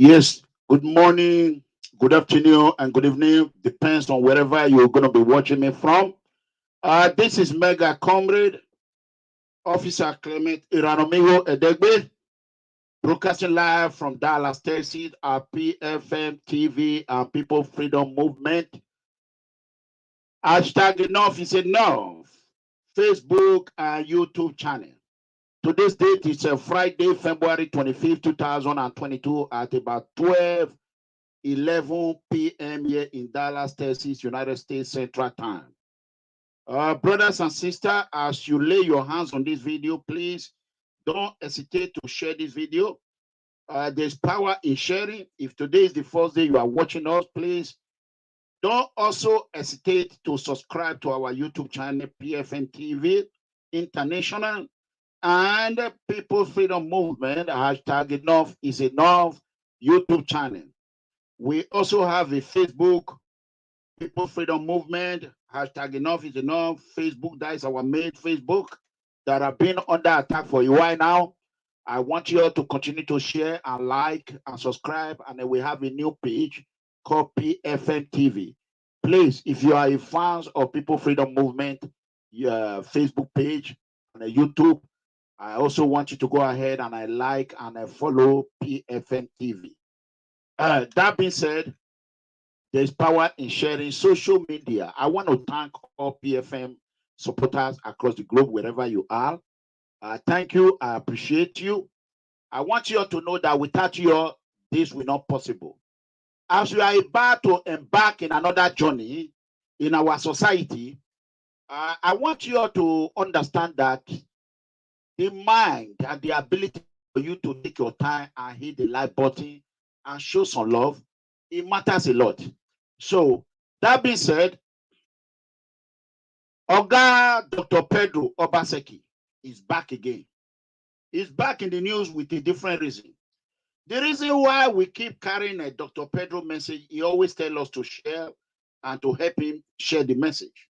Yes, good morning, good afternoon, and good evening. Depends on wherever you're going to be watching me from. This is Mega Comrade, Officer Clement Iranomigo Edegbe, broadcasting live from Dallas, Texas, our PFM TV and People Freedom Movement. Hashtag enough is enough. Facebook and YouTube channel. Today's date is Friday, February 25th, 2022 at about 11 p.m. here in Dallas, Texas, United States Central Time. Brothers and sisters, as you lay your hands on this video, please don't hesitate to share this video. There's power in sharing. If today is the first day you are watching us, please don't also hesitate to subscribe to our YouTube channel, PFM TV International and People Freedom Movement. Hashtag enough is enough YouTube channel. We also have a Facebook, People Freedom Movement, hashtag enough is enough. Facebook, that is our main Facebook that have been under attack for a while now. I want you all to continue to share and like and subscribe. And then we have a new page called PFM TV. Please, if you are a fan of People Freedom Movement, your Facebook page and YouTube, I also want you to go ahead and I like and I follow PFM TV. That being said, there's power in sharing social media. I want to thank all PFM supporters across the globe, wherever you are. Thank you. I appreciate you. I want you all to know that without you all, this will not possible. As we are about to embark in another journey in our society, I want you all to understand that the mind and the ability for you to take your time and hit the like button and show some love, it matters a lot. So, that being said, Oga Dr. Pedro Obaseki is back again. He's back in the news with a different reason. The reason why we keep carrying a Dr. Pedro message, he always tells us to share and to help him share the message.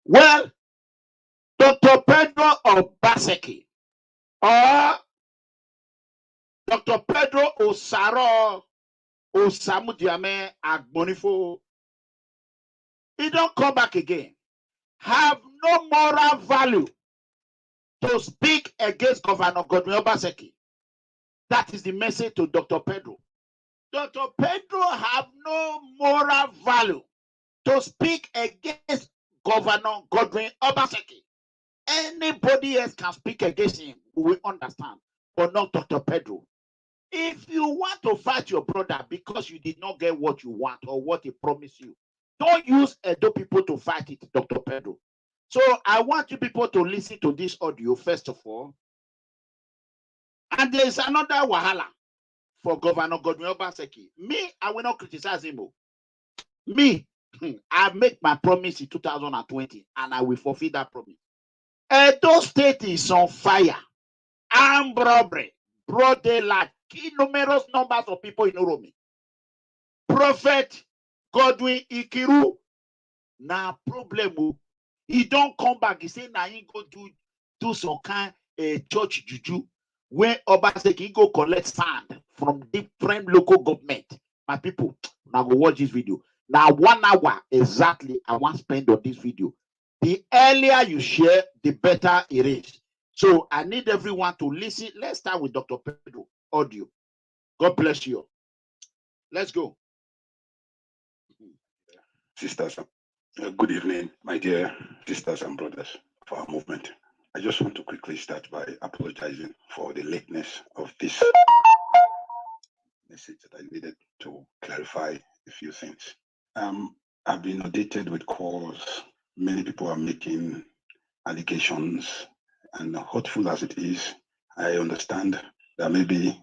Well, Dr. Pedro Obaseki or Dr. Pedro OSAMUNDIAMEN AIGBONIFO, he don't come back again. Have no moral value to speak against Governor Godwin Obaseki. That is the message to Dr. Pedro. Dr. Pedro have no moral value to speak against Governor Godwin Obaseki. Anybody else can speak against him, we will understand, but not Dr. Pedro. If you want to fight your brother because you did not get what you want or what he promised you, don't use Edo people to fight it, Dr. Pedro. So I want you people to listen to this audio first of all. And there is another wahala for Governor Godwin Obaseki. Me, I will not criticize him. Me, I make my promise in 2020 and I will fulfill that promise. Edo State is on fire. Armed robbery, broad daylight, numerous numbers of people in Oromi. Prophet Godwin Ikuru, now problem. He don't come back. He say now he go do some kind church juju where Obaseki go collect sand from different local government. My people, now go watch this video. Now 1 hour exactly I want to spend on this video. The earlier you share, the better it is. So I need everyone to listen. Let's start with Dr. Pedro audio. God bless you. Let's go. Sisters, good evening, my dear sisters and brothers of our movement. I just want to quickly start by apologizing for the lateness of this message that I needed to clarify a few things. I've been audited with calls. Many people are making allegations, and hurtful as it is, I understand that maybe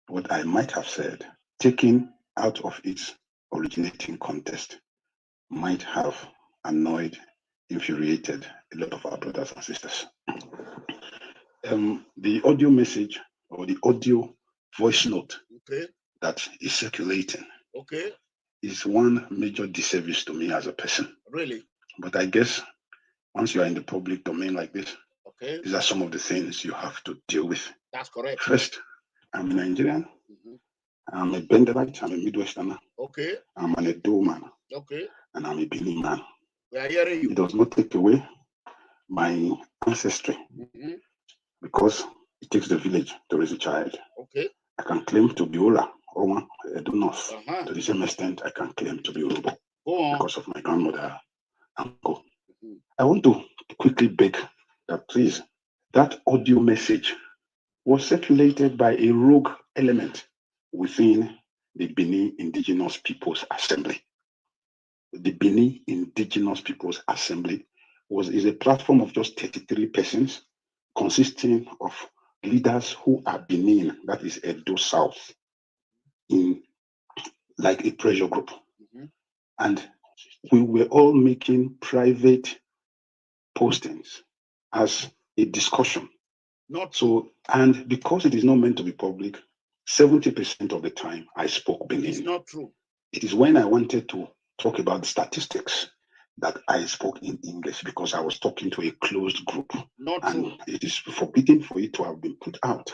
what I might have said, taken out of its originating context, might have annoyed, infuriated a lot of our brothers and sisters. The audio message or the audio voice note that is circulating is one major disservice to me as a person. Really? But I guess once you are in the public domain like this, these are some of the things you have to deal with. That's correct. First, I'm Nigerian. I'm a Benderite, I'm a Midwesterner. Okay. I'm an Edo man. Okay. And I'm a Benin man. We are hearing you. It does not take away my ancestry because it takes the village to raise a child. Okay. I can claim to be Ola, Oma, Edo North. To the same extent, I can claim to be Urubo because of my grandmother, uncle. I want to quickly beg that please, that audio message was circulated by a rogue element within the Benin Indigenous Peoples Assembly. The Benin Indigenous Peoples Assembly is a platform of just 33 persons consisting of leaders who are Benin, that is Edo South, in like a pressure group. And we were all making private postings as a discussion. And because it is not meant to be public, 70% of the time I spoke Benin. It's not true. It is when I wanted to talk about the statistics that I spoke in English because I was talking to a closed group. It is forbidden for it to have been put out.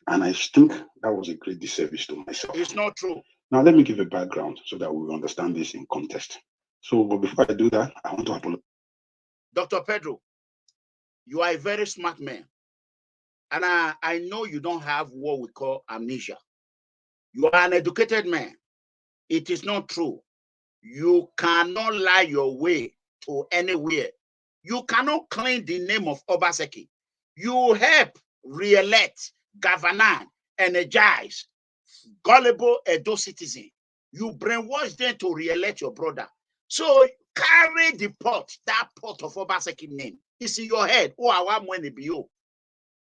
And I think that was a great disservice to myself. It's not true. Now, let me give a background so that we will understand this in context. So, but before I do that, I want to apologize. Dr. Pedro, you are a very smart man. And I know you don't have what we call amnesia. You are an educated man. It is not true. You cannot lie your way to anywhere. You cannot claim the name of Obaseki. You help re-elect, governor, energize, gullible Edo citizen. You brainwash them to re-elect your brother. So carry the pot, that pot of Obaseki name. It's in your head. Oh, I want money be you.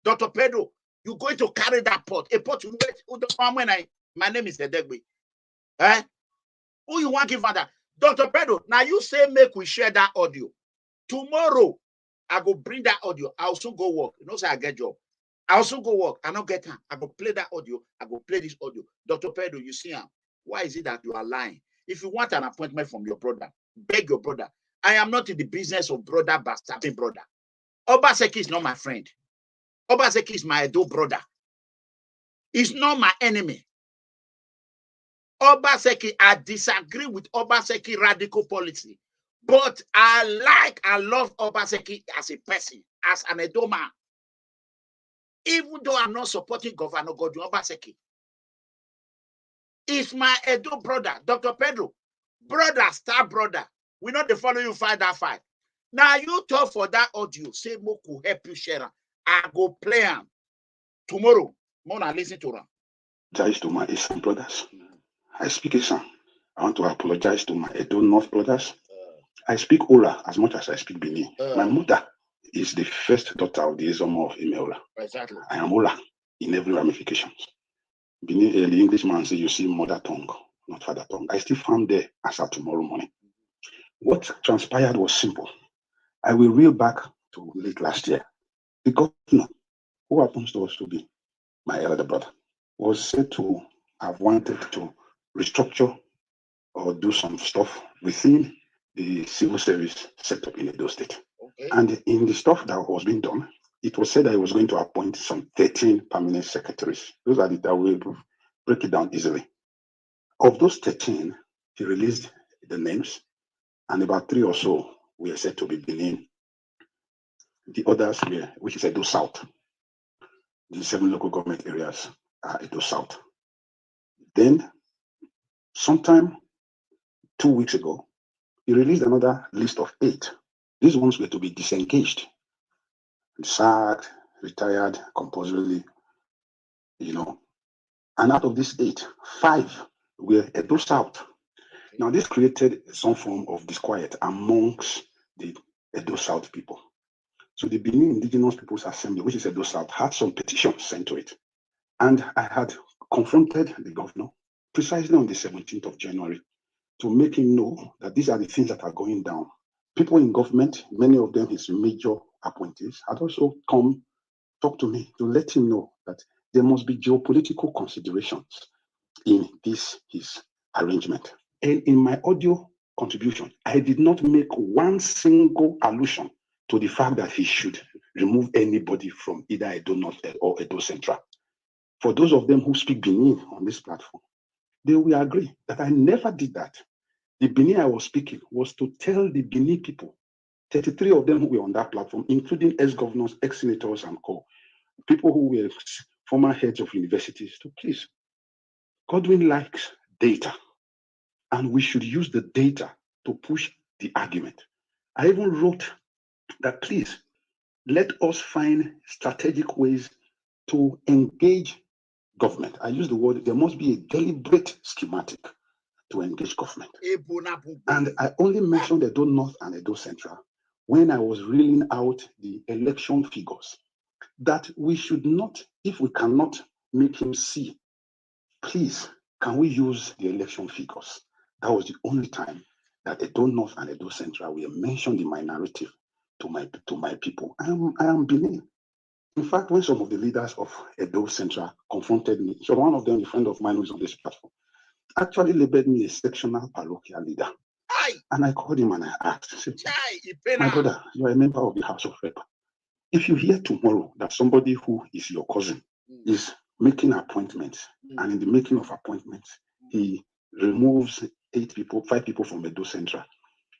Dr. Pedro, you're going to carry that pot. A pot you wait. My name is Edegbe. Eh? Who you want to give that? Dr. Pedro, now you say make we share that audio. Tomorrow, I go bring that audio. I also go work. You know, say I get job. I also go work. I don't get time. I go play that audio. I go play this audio. Dr. Pedro, you see him. Why is it that you are lying? If you want an appointment from your brother, beg your brother. I am not in the business of brother bastarding brother. Obaseki is not my friend. Obaseki is my Edo brother. He's not my enemy. Obaseki, I disagree with Obaseki radical policy, but I love Obaseki as a person, as an Edo man. Even though I'm not supporting Governor Godwin Obaseki, he's my Edo brother, Dr. Pedro. Brother, star brother. We not the follow you fight that fight. Now you talk for that audio. Say Moku help you share. I go play him tomorrow. Mona listen to him. Apologize to my Eastern brothers. I speak Eastern. I want to apologize to my Edo North brothers. I speak Ola as much as I speak Benin. My mother is the first daughter of the Ezomo of Imeola. Exactly. I am Ola in every ramifications. Benin, the Englishman say you see mother tongue, not father tongue. I still found there as of tomorrow morning. What transpired was simple. I will reel back to late last year. The governor, who happens to also be my elder brother, was said to have wanted to restructure or do some stuff within the civil service sector in Edo State. Okay. And in the stuff that was being done, it was said that he was going to appoint some 13 permanent secretaries. Those are that will break it down easily. Of those 13, he released the names, and about 3 or so were said to be Benin. The others were, which is Edo South. The 7 local government areas are Edo South. Then, sometime 2 weeks ago, he released another list of 8. These ones were to be disengaged, sacked, retired, compulsorily, And out of these 8, 5 were Edo South. Now, this created some form of disquiet amongst the Edo South people. So the Benin Indigenous Peoples Assembly, which is Edo South, had some petitions sent to it. And I had confronted the governor precisely on the 17th of January to make him know that these are the things that are going down. People in government, many of them his major appointees, had also come talk to me to let him know that there must be geopolitical considerations in his arrangement. And in my audio contribution, I did not make one single allusion to the fact that he should remove anybody from either Edo North or Edo Central. For those of them who speak Benin on this platform, they will agree that I never did that. The Benin I was speaking was to tell the Benin people, 33 of them who were on that platform, including ex-governors, ex-senators, and co, people who were former heads of universities, to please, Godwin likes data, and we should use the data to push the argument. I even wrote that, please, let us find strategic ways to engage government. I use the word, there must be a deliberate schematic to engage government. And I only mentioned Edo North and Edo Central when I was reeling out the election figures, that we should not, if we cannot make him see, please, can we use the election figures? That was the only time that Edo North and Edo Central were mentioned in my narrative to my people. I am Benin. In fact, when some of the leaders of Edo Central confronted me, so one of them, a friend of mine who is on this platform, actually labeled me a sectional parochial leader. Aye. And I called him and I asked, said, my brother, you are a member of the House of Rep. If you hear tomorrow that somebody who is your cousin is making appointments, and in the making of appointments, he removes 5 people from Edo Central,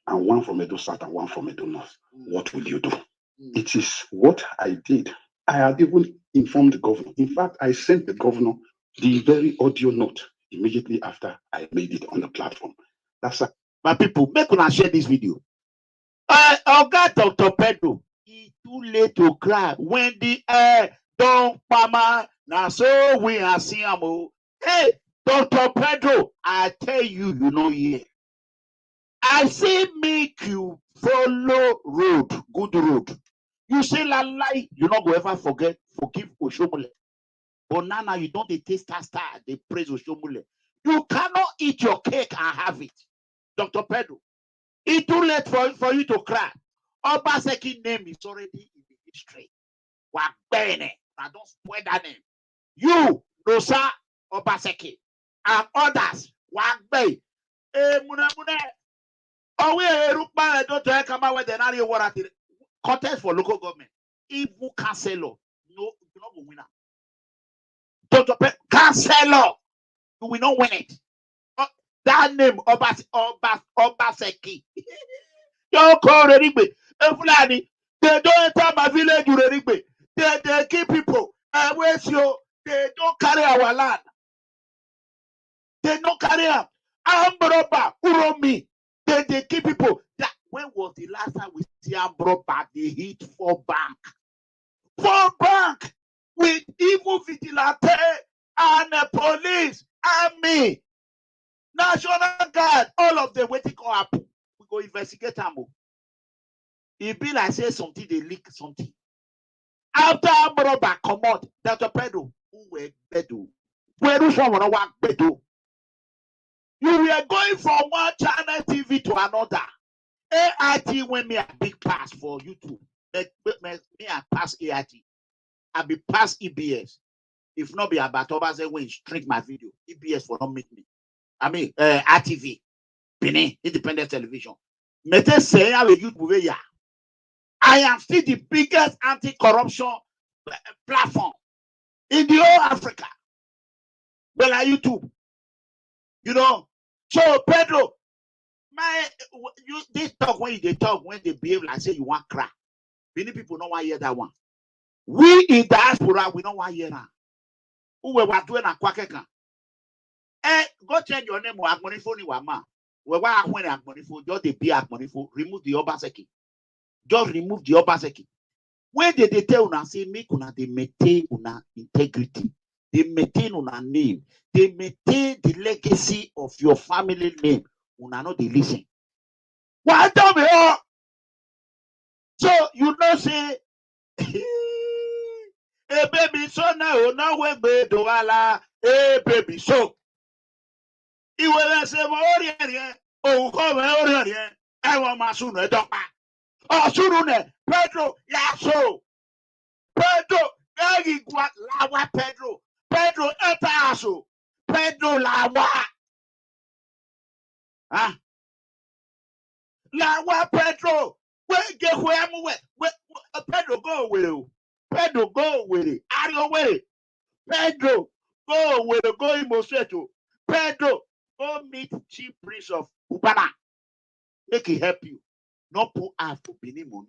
and 1 from Edo South and 1 from Edo North, what will you do? It is what I did. I had even informed the governor. In fact, I sent the governor the very audio note immediately after I made it on the platform. That's my people, make una share this video. Oga Dr. Pedro, it's too late to cry when the air don't pama. Now so we are seeing him. Hey, Dr. Pedro, I tell you, you know here. I say make you follow road, good road. You say la lie, you not go ever forgive Oshomole. But now you don't taste star, they praise Oshomole. You cannot eat your cake and have it. Dr. Pedro, it's too late for you to cry. Obaseki name is already in the history. Wagbene. I don't spoil that name. You, Rosa Obaseki, and others, Wagbe. Contest for local government. Even councillor, no, you're not going to win it. Dr. Councillor, you will not win it. That name, Obaseki. Don't call Renigbe. They don't enter my village, Renigbe. They keep people. They don't carry our land. They don't carry up. Ambroba, Uromi. They keep people. When was the last time we see Ambroba? They hit 4 bank. 4 bank with evil vigilante and police, army, National Guard, all of them waiting to happen. We go investigate them. It be like say something, they leak something. After Ambroba come out, Dr. Pedro, who were Pedro? You were going from one channel TV to another. AIT went me a big pass for YouTube. Me I pass AIT. I be pass EBS. If not be about Obaseki when streak my video, EBS for not make me. I mean, RTV, Benin, independent television. Mete say I will YouTube ya. I am still the biggest anti-corruption platform in the whole Africa. Well, I YouTube. You know, so Pedro, they talk when they behave like say you want cry. Many people don't want to hear that one. We in diaspora, we don't want to hear that. Who were doing a quackeka? Go change your name or AIGBONIFO ni wama. We were when AIGBONIFO, just the be AIGBONIFO, remove the Obaseki. Just remove the Obaseki. When they tell una say make una they maintain una integrity, they maintain una name, they maintain the legacy of your family name. Una no they listen. Why tell me all? So you know say hey baby so now we be do ala hey baby so he will say more oh come here I want my son to talk back. Oh soon Pedro yeah so Pedro Gagi lawa Pedro etaso Pedro lawa ah lawa Pedro wait get where Pedro go away. Pedro go away. Are you away? Pedro go away. Go in Moseto. Pedro, go meet Chief Prince of Ubana. Make it help you. Not put out to Benin money.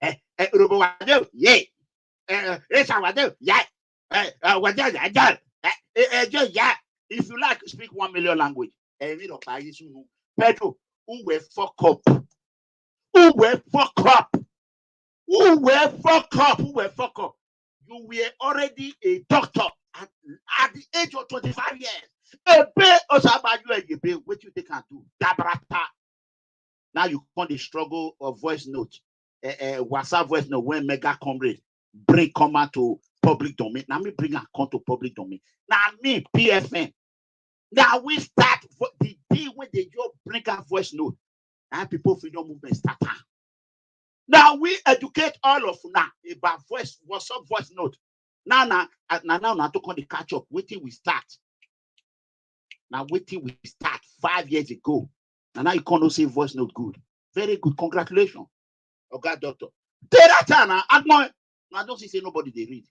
Yeah. If you like, speak 1 million language. Pedro, who will fuck up? Who will fuck up? Who will fuck up? Who will fuck up? You were already a doctor at the age of 25 years. What you think can do? Now you call the struggle of voice note. WhatsApp voice note when mega comrade bring command to public domain. Now me bring a account to public domain. Now me PFM. Now we start the day when they just bring a voice note. Now people freedom movement start. Now we educate all of now about WhatsApp voice note. Now to call the catch up. Waiting we start. Now waiting we start 5 years ago. And now you can't say voice note good. Very good. Congratulations. Okay, doctor. I don't see nobody they read.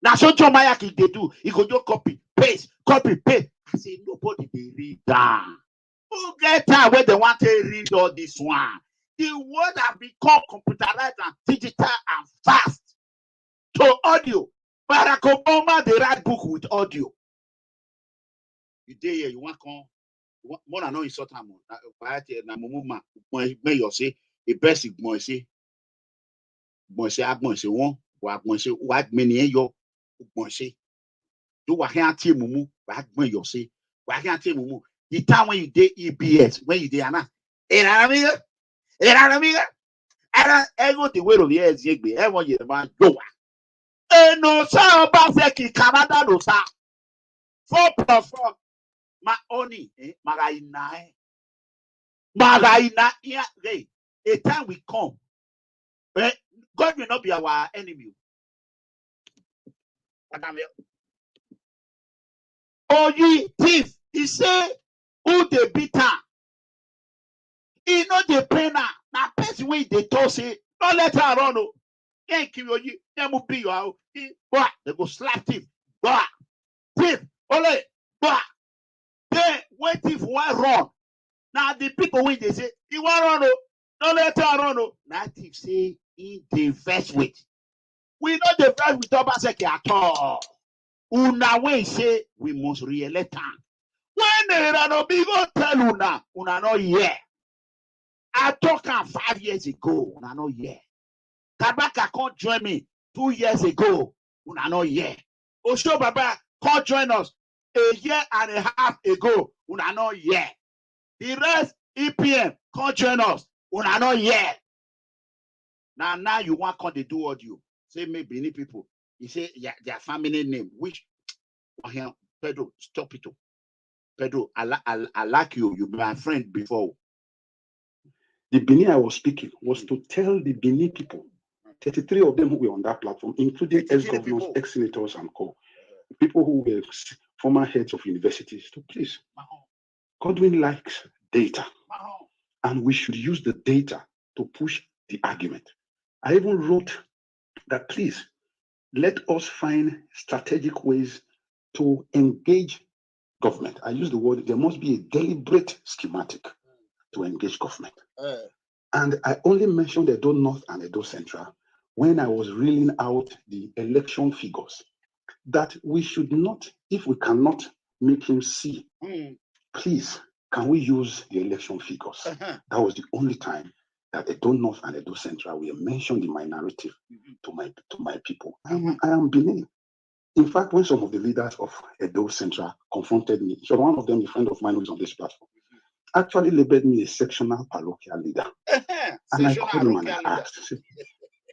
Now so John Mayaki they do. He go just copy, paste. I say nobody they read down. Who get time where they want to read all this one? The word have become computerized and digital and fast. To audio. Barack Obama they write book with audio. You day here, you want come. More than no insult am. Na mumuma when you say the best is more say agbon say one wa agbon say wa many yo agbon say do wa here tie mumu wa agbon yo say wa here tie mumu the time when you dey EBS when you dey ana era amiga era ego the way of here Zegbe e won ye man do wa no sa Obaseki Canada no sa 4+4 ma oni magaina yeah, a time will come. God will not be our enemy. Oh, ye thief, he say, who they beat her? He know the pain her. Now, person when they told say, don't let her run. Can't kill you. They will be your they go slap thief. Thief, ole, then when thief won't run. Now the people when they say he won't run, don't let her run. Now thief say he the verse with. We not the verse with Obaseki at all. Una when say we must re-elect her. When they run big go tell una not here. I talk 5 years ago, una not here. Kabaka can't join me 2 years ago, una not here. Osho Baba can't join us 1.5 years ago, una not here. The rest, EPM, can't join us. Una not yet. Now you want to do audio. Say maybe any people. You say their family name. Which Pedro, stop it. Pedro, I like you. You be my friend before. The Benin I was speaking was to tell the Benin people, 33 of them who were on that platform, including ex-governors, ex-senators, and people who were former heads of universities, to please. Godwin likes data, and we should use the data to push the argument. I even wrote that, please, let us find strategic ways to engage government. I use the word, there must be a deliberate schematic to engage government. And I only mentioned Edo North and Edo Central when I was reeling out the election figures, that we should not, if we cannot make him see, please, can we use the election figures? That was the only time that Edo North and Edo Central will mention the minority to my people. I am Benin. In fact, when some of the leaders of Edo Central confronted me, so one of them, a friend of mine who is on this platform, actually labeled me a sectional parochial leader. And I called him and I asked,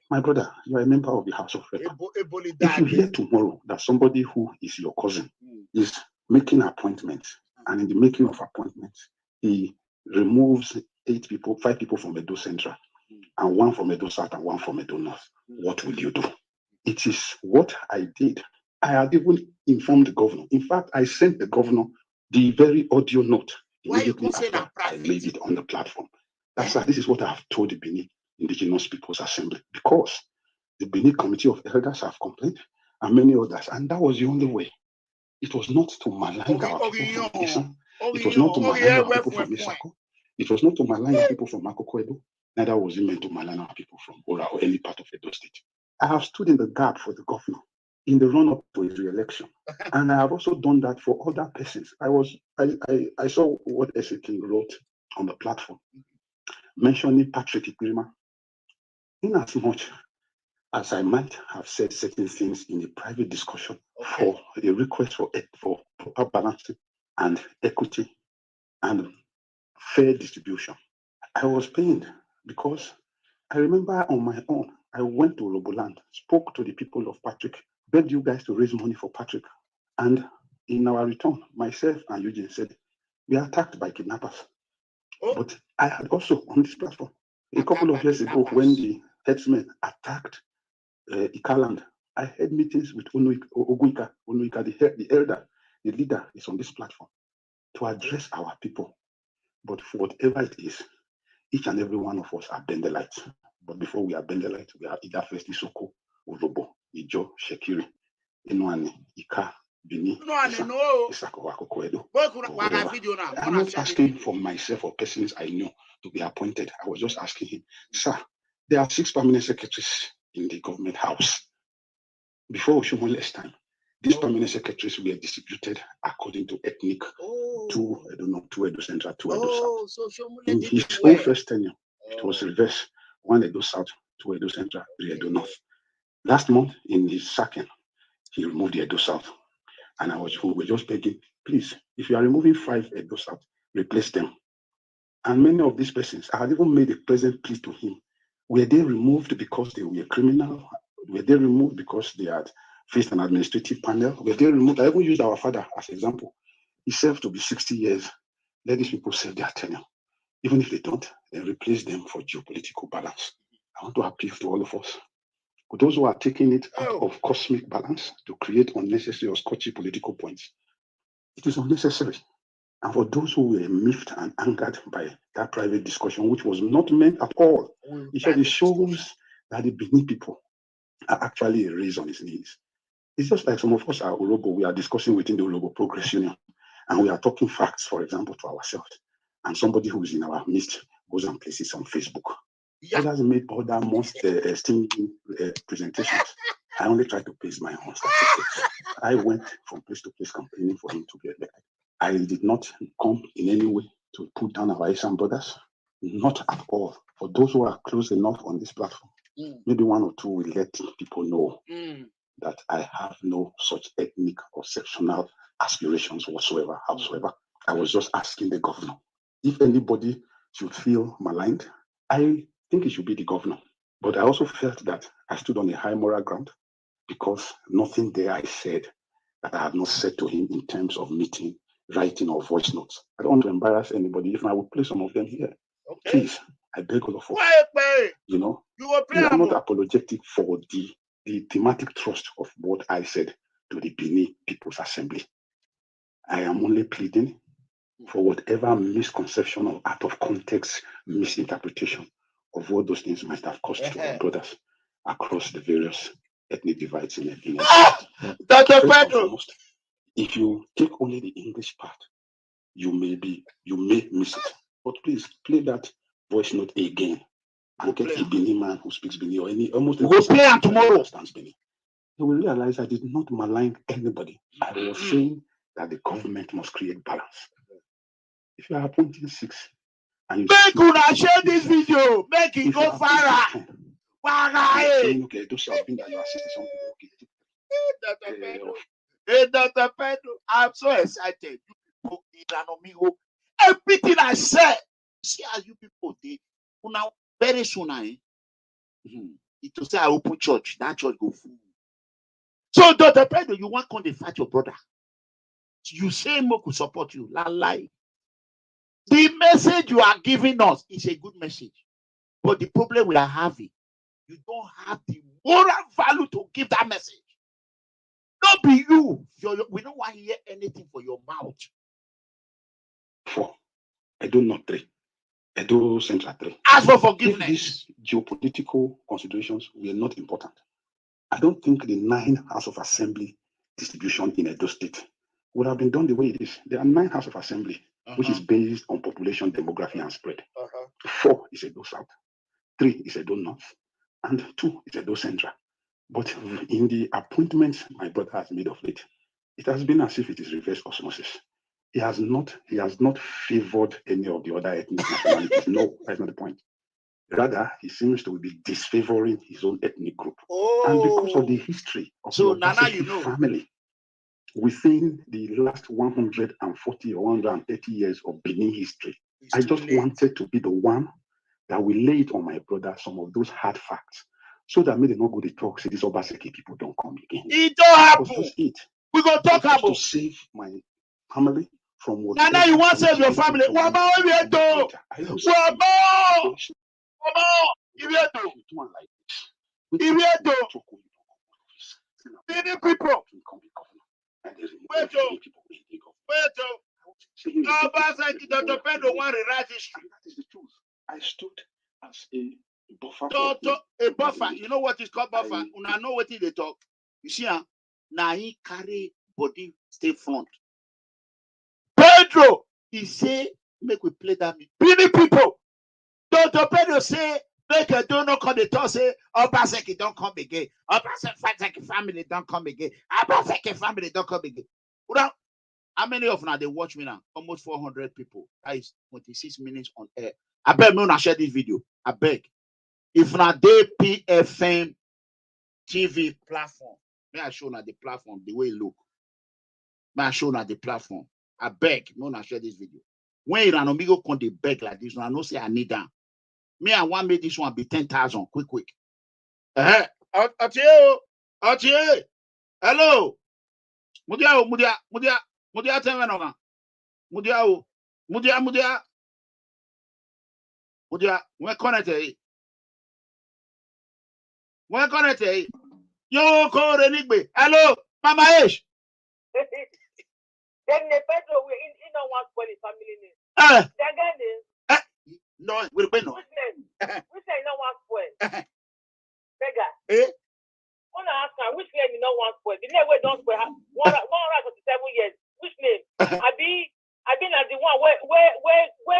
my brother, you are a member of the House of Rep. If you hear tomorrow that somebody who is your cousin is making appointments, and in the making of appointments, he removes 5 people from Edo Central, and 1 from Edo South and 1 from Edo North, what will you do? It is what I did. I had even informed the governor. In fact, I sent the governor the very audio note immediately after I laid it on the platform. This is what I have told the Benin Indigenous Peoples Assembly, because the Benin Committee of Elders have complained and many others, and that was the only way. It was not to malign our people from Isan. It was not to malign our people from Isako. It was not to malign our people from Makoko. Neither was it meant to malign our people from Ora or any part of Edo State. I have stood in the gap for the governor in the run-up to his re-election. And I have also done that for other persons. I saw what Eseki wrote on the platform, mentioning Patrick Ikuru. In as much as I might have said certain things in a private discussion for a request for proper balancing and equity and fair distribution, I was pained because I remember on my own, I went to Roboland, spoke to the people of Patrick, begged you guys to raise money for Patrick. And in our return, myself and Eugene said, we are attacked by kidnappers. But I had also on this platform, a couple of years ago, when the headsmen attacked Ikaland, I had meetings with Oguika, the elder, the leader is on this platform, to address our people. But for whatever it is, each and every one of us are Bendelites. But before we are Bendelites, we are either First Isoko, Urobo, Ijo, Shekiri, Inuani, Ika, Bini, Isako, Wakoko, Edo. I'm not asking for myself or persons I know to be appointed. I was just asking him, sir, there are 6 permanent secretaries in the government house. Before Oshumole's time, these permanent secretaries were distributed according to ethnic to Edo Central, to Edo South. In his own first tenure, it was reversed, 1 Edo South, 2 Edo Central, 3 Edo North. Last month, in his second, he removed the Edo South. And we were just begging, please, if you are removing 5 Edo South, replace them. And many of these persons, I had even made a present plea to him. Were they removed because they were criminal? Were they removed because they had faced an administrative panel? Were they removed? I even used our father as an example. He served to be 60 years. Let these people serve their tenure. Even if they don't, then replace them for geopolitical balance. I want to appeal to all of us. For those who are taking it out of cosmic balance to create unnecessary or scotchy political points, it is unnecessary. And for those who were miffed and angered by that private discussion, which was not meant at all, it shows that the Benin people are actually raised on his knees. It's just like some of us are Urobo, we are discussing within the Urobo Progress Union, and we are talking facts, for example, to ourselves. And somebody who is in our midst goes and places on Facebook. Others made other most esteemed presentations. I only tried to place my own statistics. I went from place to place campaigning for him to be elected. I did not come in any way to put down our Asian brothers, not at all. For those who are close enough on this platform, maybe 1 or 2 will let people know that I have no such ethnic or sectional aspirations whatsoever, howsoever. I was just asking the governor, if anybody should feel maligned, I think it should be the governor. But I also felt that I stood on a high moral ground because nothing there I said that I had not said to him in terms of meeting, writing, or voice notes. I don't want to embarrass anybody. If I would play some of them here, please, I beg all of us. We are not apologetic for the thematic thrust of what I said to the Benin People's Assembly. I am only pleading for whatever misconception or out of context misinterpretation of what those things might have caused to our brothers across the various ethnic divides in Dr. Pedro. If you take only the English part, you may miss it. But please play that voice note again and get a Benin man who speaks Benin or almost we'll play it tomorrow. Benin. You will realize I did not malign anybody. I was saying that the government must create balance. If you are appointing 6 and you make una share this video, make it go viral. Okay, do something that you are saying something. Hey, Dr. Pedro, I'm so excited. Everything I said, see how you people did. Now, very soon, it will say I open church, that church go full. So, Dr. Pedro, you want to fight your brother. You say Mo could support you. Lie. The message you are giving us is a good message. But the problem we are having, you don't have the moral value to give that message. Not be you. We don't want to hear anything for your mouth. 4. Edo North 3. Edo Central 3. Ask for forgiveness. If these geopolitical considerations were not important, I don't think the 9 House of Assembly distribution in Edo State would have been done the way it is. There are 9 House of Assembly, which is based on population, demography, and spread. 4 is Edo South, 3 is Edo North, and 2 is Edo Central. But in the appointments my brother has made of late, it has been as if it is reverse osmosis. He has not favored any of the other ethnic nationalities. No, that's not the point. Rather, he seems to be disfavoring his own ethnic group. And because of the history of the Obaseki family, within the last 140 or 130 years of Benin history, I just wanted to be the one that will lay it on my brother some of those hard facts, so that maybe they not go to talk, say these Obaseki people don't come again. It don't happen. We go talk about to save my family from what. Now you want to save your family. Many people. Obaseki, Dr. Pedro want to write history. That is the truth. I stood as a buffer. A buffer. You know what is called buffer? Una know what they talk. You see, now he carry body stay front. Pedro, he say, make we play that. Many people. Dr. Pedro say, make a donor come the talk, say, Obaseki don't come again. Obaseki family don't come again. Obaseki family don't come again. How many of now they watch me now? Almost 400 people. That is 26 minutes on air. I beg me not share this video. I beg. If not they PFM TV platform, may I show now the platform the way it look. May I show now the platform. I beg me not share this video. When you an amigo come they beg like this, I know say I need that. Me I want make this one be 10,000 quick. Hello. Mudia tell me Mudia, when connected. When connected. Yo, call Renigbe. Hello, Mama Ish. Then the Pedro we in no one for the family name. No, we'll be no. We say no one for it. Beggar. Wanna ask which name you know one for? The name we don't for 147 years. Which name? I been at the one where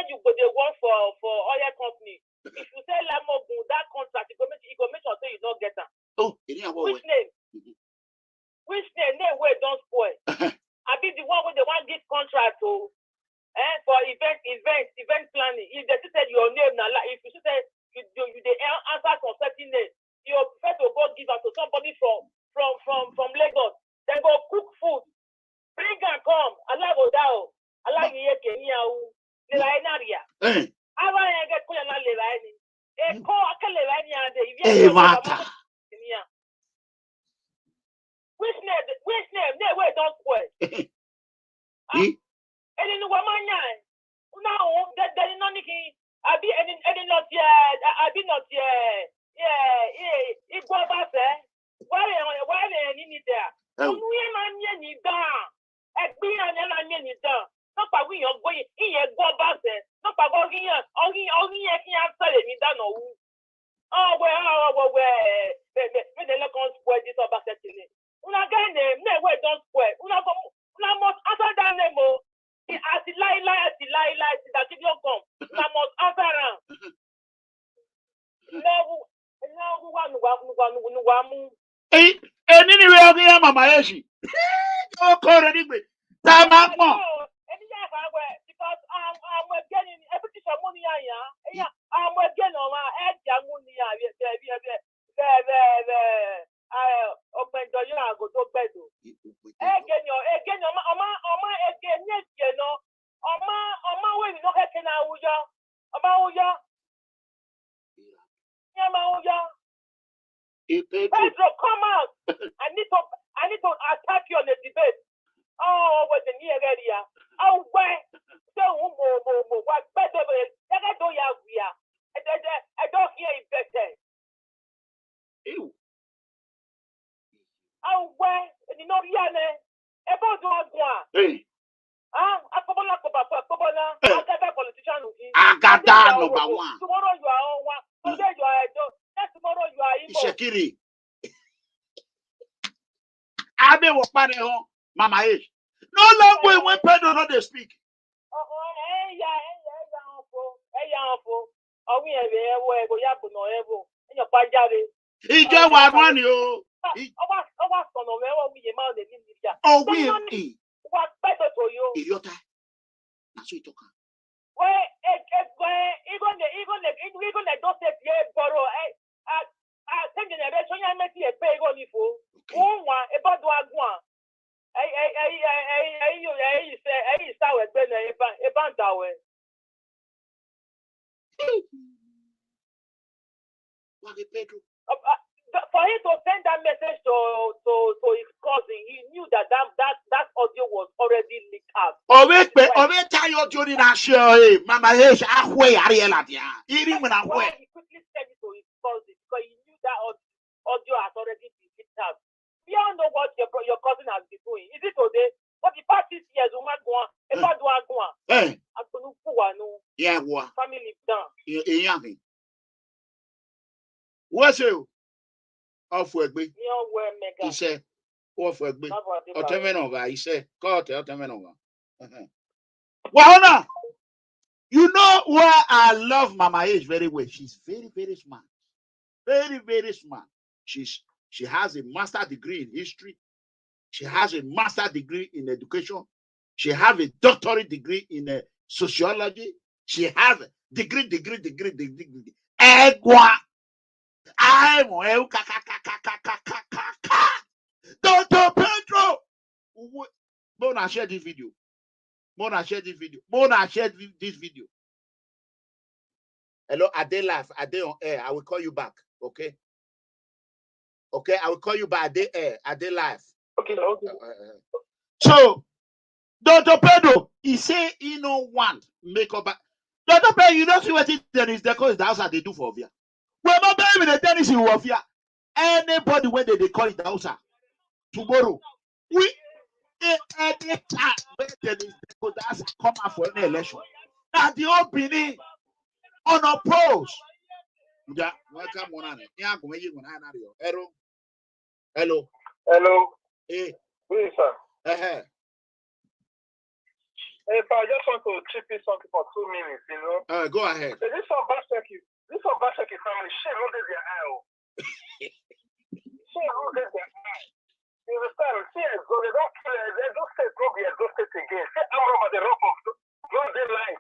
you go the one for oil company. If you say Lamogun that contract, you go make sure say you don't get that. Which name? Which name where don't spoil? I be the one with the one this contract for event planning. If they said your name now, if you say you answer for certain name, you prefer to go give it to somebody from Lagos. Then go cook food. Bring and come. Allah go down. Allah ye Kenya le rainaria. Ava ye get koya na le raini. E ko akale raini ande. Which name? Ne we don't spoil. Any no wamanya. Now that no niki. Abi any not yet. Abi not yet. Yeah. Igbo base. Why they need there? Onuye manye ni da. Egbi anya na nye ni da. No pa wi yan go iye go base. No pa go yan. Ogi ye ki answer ni da no wu. We me dey look on spoil this Obaseki. Una get name, we don't spoil. Una must answer that name o. As the lie that if you come. Una must answer am. No one. Anyway, I'll be Mama Eshi. Don't call anyway. Time out more. Because I'm getting everything money. I'm getting on my head. Open the year go to bed. Again, Pedro, come out. I need to attack you on the debate. Oh, what the near area. Oh, where? What better? I don't hear it better. Ew. Oh, where? You know, about one. I got that number one. Tomorrow you are on one. Today you are next tomorrow you are Igbo. Shekiri. Abe wo pare ho Mama Ish. No language when Pedro not they speak. He just one you. Oh, we idiota. That's what you talk. For him to send that message to his cousin, he knew that audio was already leaked out. Mama Why he quickly sent it to his cousin because he knew that audio has already been leaked out. We all know what your cousin has been doing. Is it today? But the past 6 years, yeah, family down. What's you? Off work, he He said, off work, he said, call over. Well, now, you know why I love Mama H very well. She's very, very smart. Very, very smart. She has a master's degree in history. She has a master's degree in education. She has a doctorate degree in sociology. She has a degree. Dr. Pedro. Mona, share this video. Mona, share this video. Hello, are they live? Are they on air? I will call you back. Okay. Okay, I will call you back. Are they air? Are they live? Okay. So, Dr. Pedro, he say he no want makeup. Dr. Pedro, you don't see what it is because that's how they do for Ovia. Well, my baby, the tennis in Ovia. Anybody when they call it the house tomorrow. We any time when there is that's come out for any election. Now the opening on a pros. Yeah, welcome on. Yeah, hello. Hey. Please, sir. Uh-huh. Hey, sir, I just want to chip in something for 2 minutes, you know. Go ahead. This Obaseki family, she loaded their eye. She loaded their eye. You understand? See, they don't say go be exhausted again. Say out over the rope of blood their life.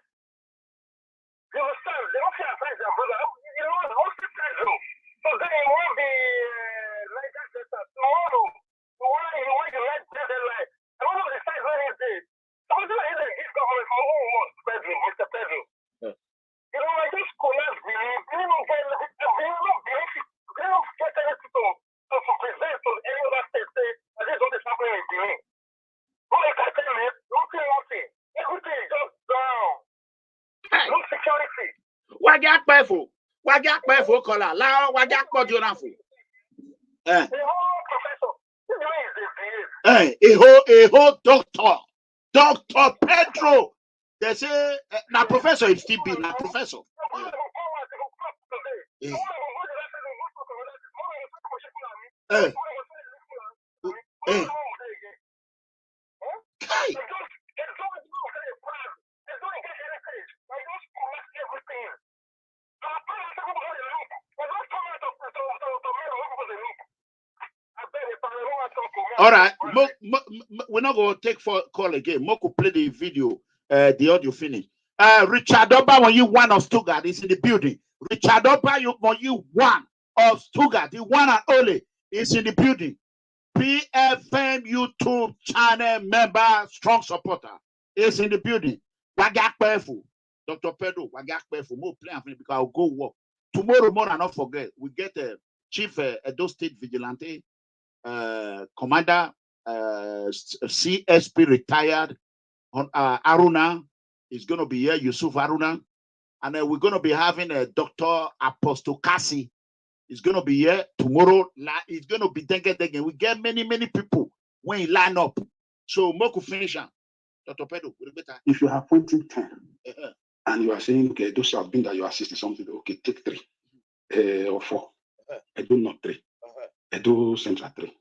You understand? They don't care about their brother. You know, what's the Pedro? So then it won't be like that tomorrow. Why you like their life? I don't know the size where he did. I was going to give government for Pedro, Mr. Pedro. You know, I just collapsed, they don't get anything to present to any other state, say, that this is what is happening in Benin. What I can tell you, nothing. Everything is just down. No security. Why get careful, Kola? Why professor. Hey, a whole doctor. Dr. Pedro. They say, now professor is still being, now professor. All right, we're not going to take for call again. Mo could play the video, the audio finish. Richard Oba, when you one of Stuttgart is in the building. Richard Oba, when you one of Stuttgart, the one and only, is in the building. PFM YouTube channel member, strong supporter, is in the building. Wagak Perful, Dr. Pedro, Wagak Perful, more plan because I'll go work. Tomorrow morning, not forget, we get a chief Edo State Vigilante, Commander, CSP retired, Aruna is going to be here, Yusuf Aruna, and we're going to be having a Dr. Apostle Kasi. It's going to be here tomorrow. It's going to be again. We get many people when you line up. So, Moku finish. Dr. Pedro, if you have pointing 10 and you are saying, okay, those have been that you are 60 something, okay, take 3 or 4. I do not 3. I do central 3.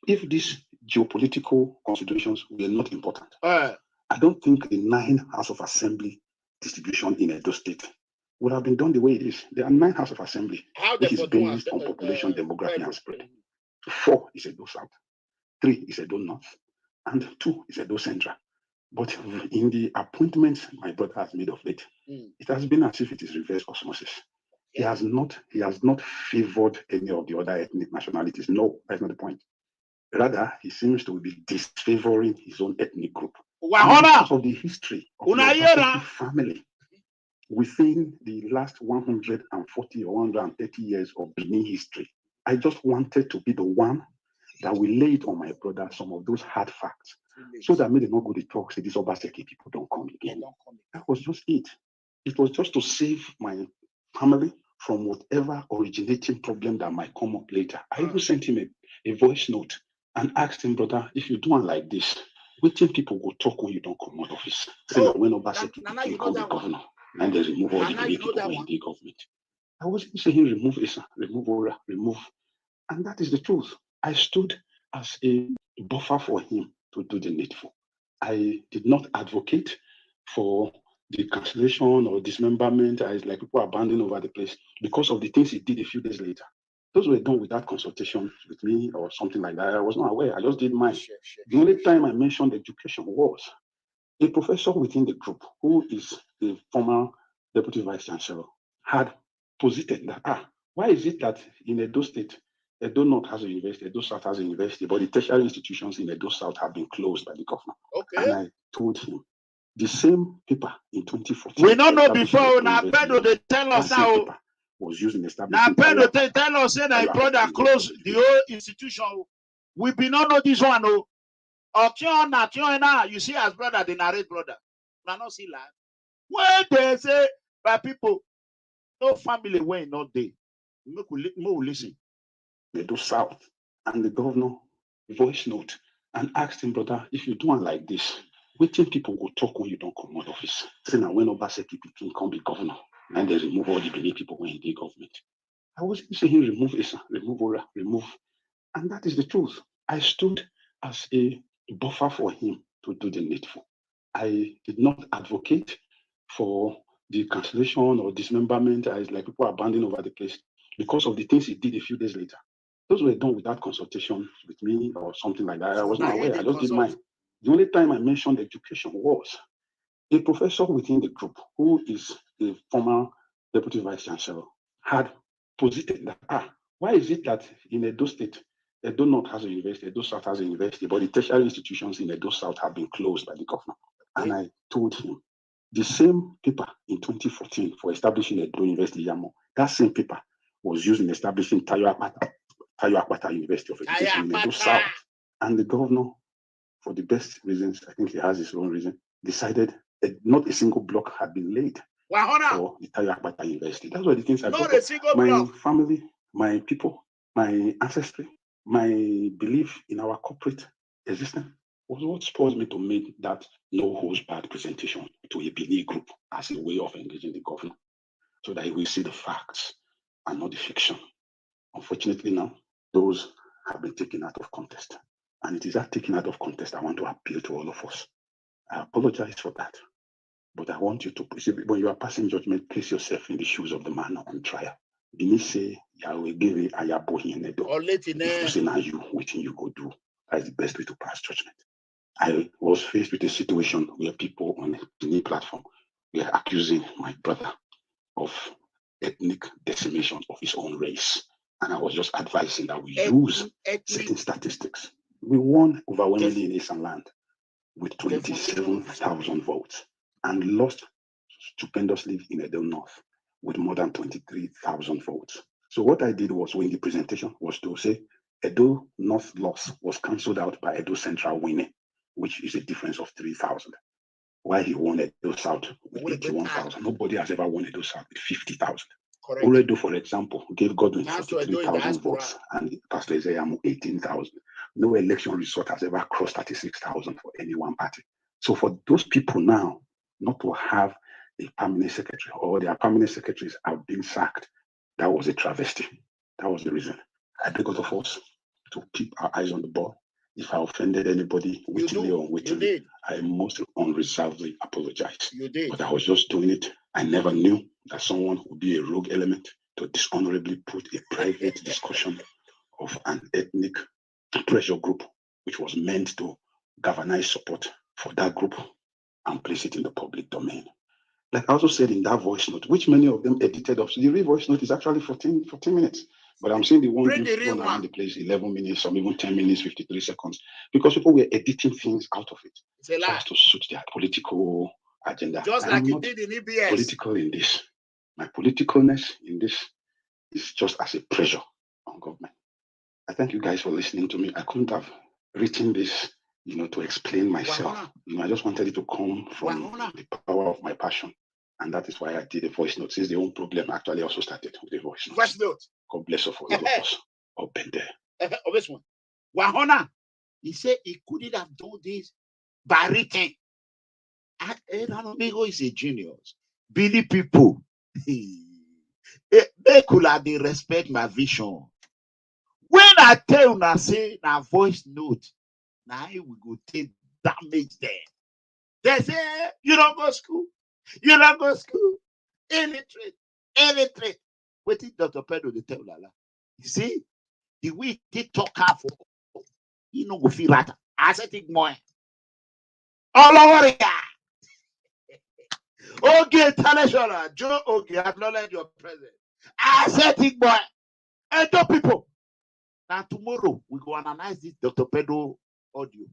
If this geopolitical considerations were not important. I don't think the 9 House of Assembly distribution in Edo State would have been done the way it is. There are 9 House of Assembly, which is based on population, demography, and spread. 4 is Edo South, 3 is Edo North, and 2 is Edo Central. But in the appointments my brother has made of late, it has been as if it is reverse osmosis. He has not favored any of the other ethnic nationalities. No, that's not the point. Rather, he seems to be disfavoring his own ethnic group. Because of the history of the Obaseki family within the last 140 or 130 years of Benin history, I just wanted to be the one that will lay it on my brother some of those hard facts, so that maybe not go to talk, say these Obaseki people don't come again. That was just it. It was just to save my family from whatever originating problem that might come up later. I even sent him a voice note and asked him, brother, if you do one like this, waiting people will talk when you don't come out of office. Say that when Obaseki became the governor, and they remove all the people in the government. I wasn't saying remove Isa, remove Ora, remove. And that is the truth. I stood as a buffer for him to do the needful. I did not advocate for the cancellation or dismemberment, as like people abandoning over the place, because of the things he did a few days later. Those were done without consultation with me or something like that. I was not aware. I just did mine. The only time I mentioned education was a professor within the group, who is the former deputy vice chancellor, had posited that, why is it that in Edo State, Edo North has a university, Edo South has a university, but the tertiary institutions in Edo South have been closed by the governor? And I told him, the same paper in 2014. We don't know before. Now, Pedro, they tell us now. Was used in establishing. Now, Pedro, they tell us that my brother closed the whole institution. We be not know this one. You see, as brother, the narrate brother. Now, not see that. When they say by people, no family way, not they. More listen. They do South, and the governor voice note and asked him, brother, if you do one like this, waiting people will talk when you don't come out of office. Say now when Obaseki can be governor, and they remove all the Benin people when in the government. I wasn't saying remove Isa, remove Ora, remove. And that is the truth. I stood as a buffer for him to do the needful. I did not advocate for the cancellation or dismemberment, as like people abandoning over the place, because of the things he did a few days later. Those were done without consultation with me or something like that. I was not aware. I just did mine. The only time I mentioned education was a professor within the group, who is the former deputy vice chancellor, had posited that, why is it that in Edo State, Edo North has a university, Edo South has a university, but the tertiary institutions in Edo South have been closed by the governor? And I told him, the same paper in 2014 for establishing Edo University Yamo, that same paper was used in establishing Tayo Akpata University of Education in Edo South. And the governor, for the best reasons, I think he has his own reason, decided that not a single block had been laid for the Tayo Akpata University. That's what the things I brought up. My family, my people, my ancestry, my belief in our corporate existence was what spurred me to make that no holds barred presentation to a Benin group as a way of engaging the governor, so that he will see the facts and not the fiction. Unfortunately now, those have been taken out of context. And it is that taken out of context I want to appeal to all of us. I apologize for that. But I want you to, when you are passing judgment, place yourself in the shoes of the man on trial. Bini say, Yahweh give it ayabohi in Edo. If you say now you, waiting you go do. That's the best way to pass judgment. I was faced with a situation where people on the platform were accusing my brother of ethnic decimation of his own race. And I was just advising that we use certain statistics. We won overwhelmingly in Eastern Land with 27,000 votes and lost stupendously in Edo North with more than 23,000 votes. So what I did was, in the presentation, was to say Edo North loss was cancelled out by Edo Central winning, which is a difference of 3,000. While he won Edo South with 81,000. Nobody has ever won Edo South with 50,000. Oredo, for example, gave Godwin 43,000 votes and Pastor Ezeyamu 18,000. No election result has ever crossed 36,000 for any one party. So for those people now not to have a permanent secretary, or their permanent secretaries have been sacked, that was a travesty. That was the reason. I beg all of us to keep our eyes on the ball If I offended anybody, wittingly or unwittingly, I most unreservedly apologize. You did. But I was just doing it. I never knew that someone would be a rogue element to dishonorably put a private discussion of an ethnic pressure group, which was meant to galvanize support for that group, and place it in the public domain. Like I also said in that voice note, which many of them edited up. So the real voice note is actually 14 minutes. But I'm seeing the one going around the place 11 minutes, some even 10 minutes, 53 seconds, because people were editing things out of it. So as to suit their political agenda. Just like you did in EBS. Political in this. My politicalness in this is just as a pressure on government. I thank you guys for listening to me. I couldn't have written this, to explain myself. I just wanted it to come from the power of my passion. And that is why I did a voice note, since the whole problem actually also started with a voice note. Voice note. God bless all of us. Up and there. This one. Wahona, he said he couldn't have done this by written. Amigo is a genius. Billy people, they could have they respect my vision. When I tell you, I say, now voice note, now we go take damage there. They say, you don't go school. You don't go school. Illiterate. What did Dr. Pedro they tell Lala? You see, the way they talk out for, go feel right. I said it more. All over here. Okay, international. Joe, okay, acknowledge your presence. I said it more. And two people. Now tomorrow we go analyze this Dr. Pedro audio.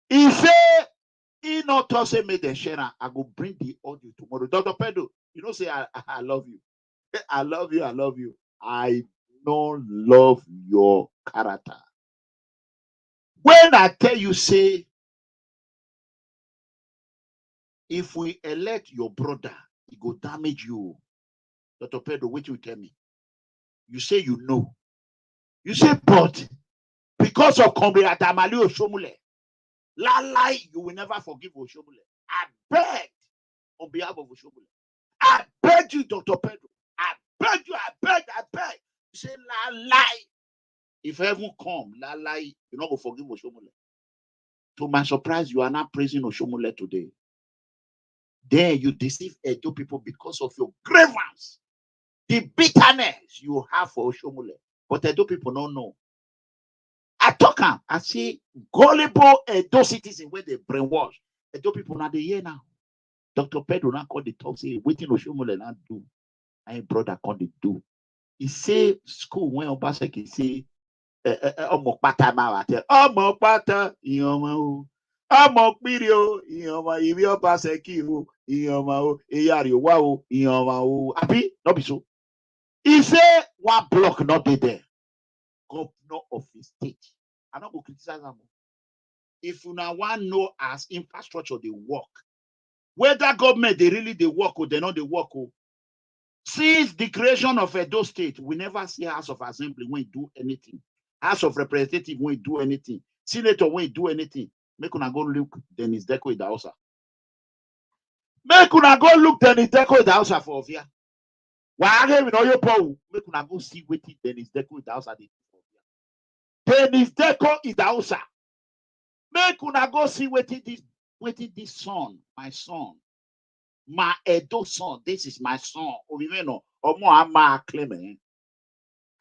He say he not also made the share. I go bring the audio tomorrow. Dr. Pedro, say I love you. I love you. I love you. I don't love your character. When I tell you, say, if we elect your brother, it go damage you. Dr. Pedro, what you tell me? You say you know. You say, but because of Comrade Adamali Oshomule, lie, you will never forgive Oshomule. I beg on behalf of Oshomule. I beg you, Dr. Pedro. I beg you, I beg. You say, lie. If heaven come, lie, you're not going to forgive Oshomule. To my surprise, you are not praising Oshomule today. Then you deceive Edo people because of your grievance. The bitterness you have for Oshomule. But Edo people don't know. I talk, I see gullible Edo citizens where they brainwash. Edo people now they hear now. Dr. Pedro now call the talk, say, waiting Oshomule now do. My brother call the do. He say school when Obaseki say, Omokpata mawate, Omokpata, Iyoma, Omokpirio, Iyoma, Ibi Obaseki, Iyoma, Eyari, Wow, Iyoma, Abi, not be so. He say one block not be there. Governor of the state. I'm not going to criticize them. If you now want to know as infrastructure they work, whether government they really they work or they not they work. Since the creation of Edo State, we never see House of Assembly when do anything. House of Representatives when do anything. Senator when do anything. Make una go look Dennis Deko in the house. Make una go look Dennis Deko in the house for Ovia. Why are we know your power? Make una go see what Dennis Deko in the house. Dennis Deko in the house. Make una go see what this son, my son. My Edo son, this is my son.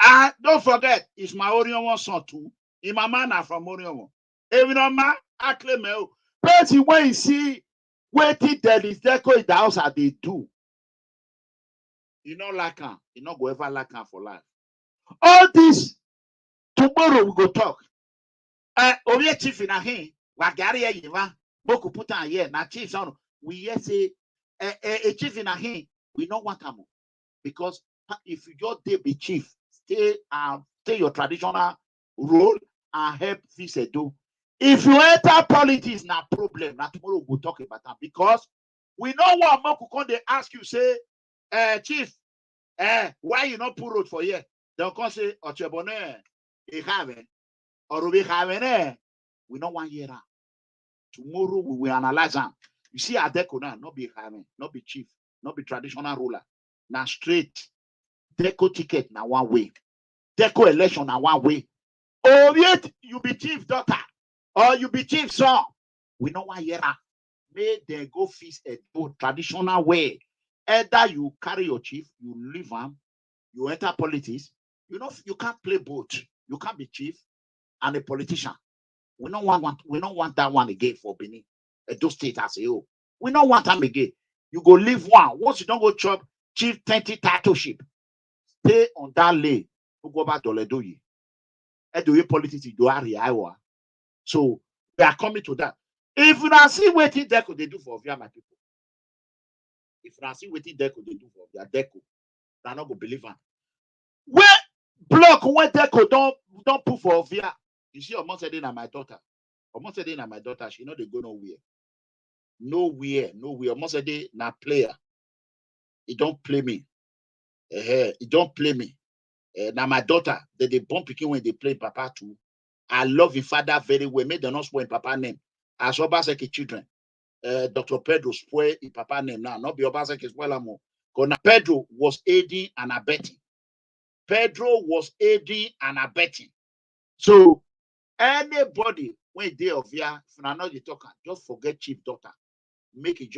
And don't forget, it's my Orion son too. In my man from Orion. Even on my acclaim. But when you see waiting there is Deco in the house that they do. You know like her. You not go ever like her for life. All this tomorrow we go talk. Oye chief in a hand. Wagari Yiva. Boku put on here. Now chief son. We yes say a chief in a hand, we don't want them because if you just be chief, stay your traditional role and help this do. If you enter politics, not problem. Now tomorrow we'll talk about that because we know what Moku they ask you say, chief, why you not put road for here? They'll come say, Ochebone, he have it, or we have it. We don't want here. Tomorrow we will analyze them. You see, Adeko now, not be having, not be chief, not be traditional ruler. Now straight. Deco ticket now one way. Deco election now one way. Or yet you be chief daughter, or you be chief son. We know why here. May they go feast a traditional way. Either you carry your chief, you leave him, you enter politics. You know, you can't play both. You can't be chief and a politician. We don't want that one again for Benin. Those states I say, oh, we don't want them again. You go leave one. Once you don't go chop chief 20 titleship, stay on that lane. You go back to Ledoye. Edoye politics, you do Iowa. So we are coming to that. If you not see what they do for Via, my people. If you not see what they do for Via, Deco, they're not gonna believe it. Where block when Deco don't put for Via. You see, almost said my daughter. Almost said my daughter. She know they go nowhere. Nowhere. Almost said na player. He don't play me. He don't play me. Now my daughter, they bump picking when they play Papa too. I love his father very well. Made them not spoil Papa name. As Obaseki children. Dr. Pedro spoil his Papa name now. Not be Obaseki spoil more. Because Pedro was aiding and abetting. Pedro was aiding and abetting. So anybody when they of here, if I know you talk, just forget chief daughter. Make it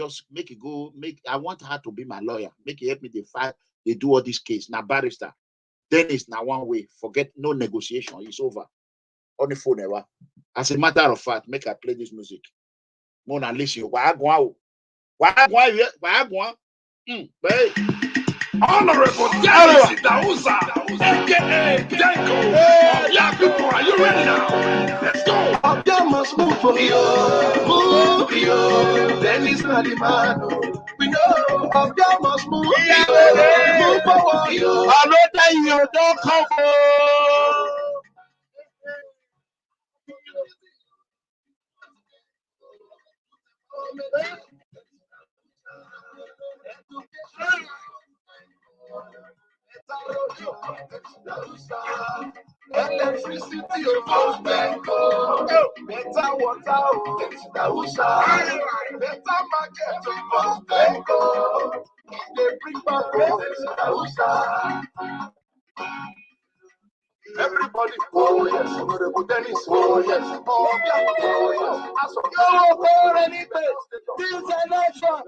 go. I want her to be my lawyer. Make it help me they fight. They do all this case. Now barrister. Then it's now one way. Forget no negotiation. It's over. On the phone ever. As a matter of fact, make I play this music. Mona listen. Why go? Honorable Dennis Dausa, aka Denko. Yeah, people, are you ready now? Let's go. Obia must move for you. Dennis Nadimano. We know Obia must move forward. Another you don't come. Electricity of Benko, better water, better market of Benko. They bring back everybody, oh yes, Honorable Dennis, oh yes, oh yeah, as of for any place, this election,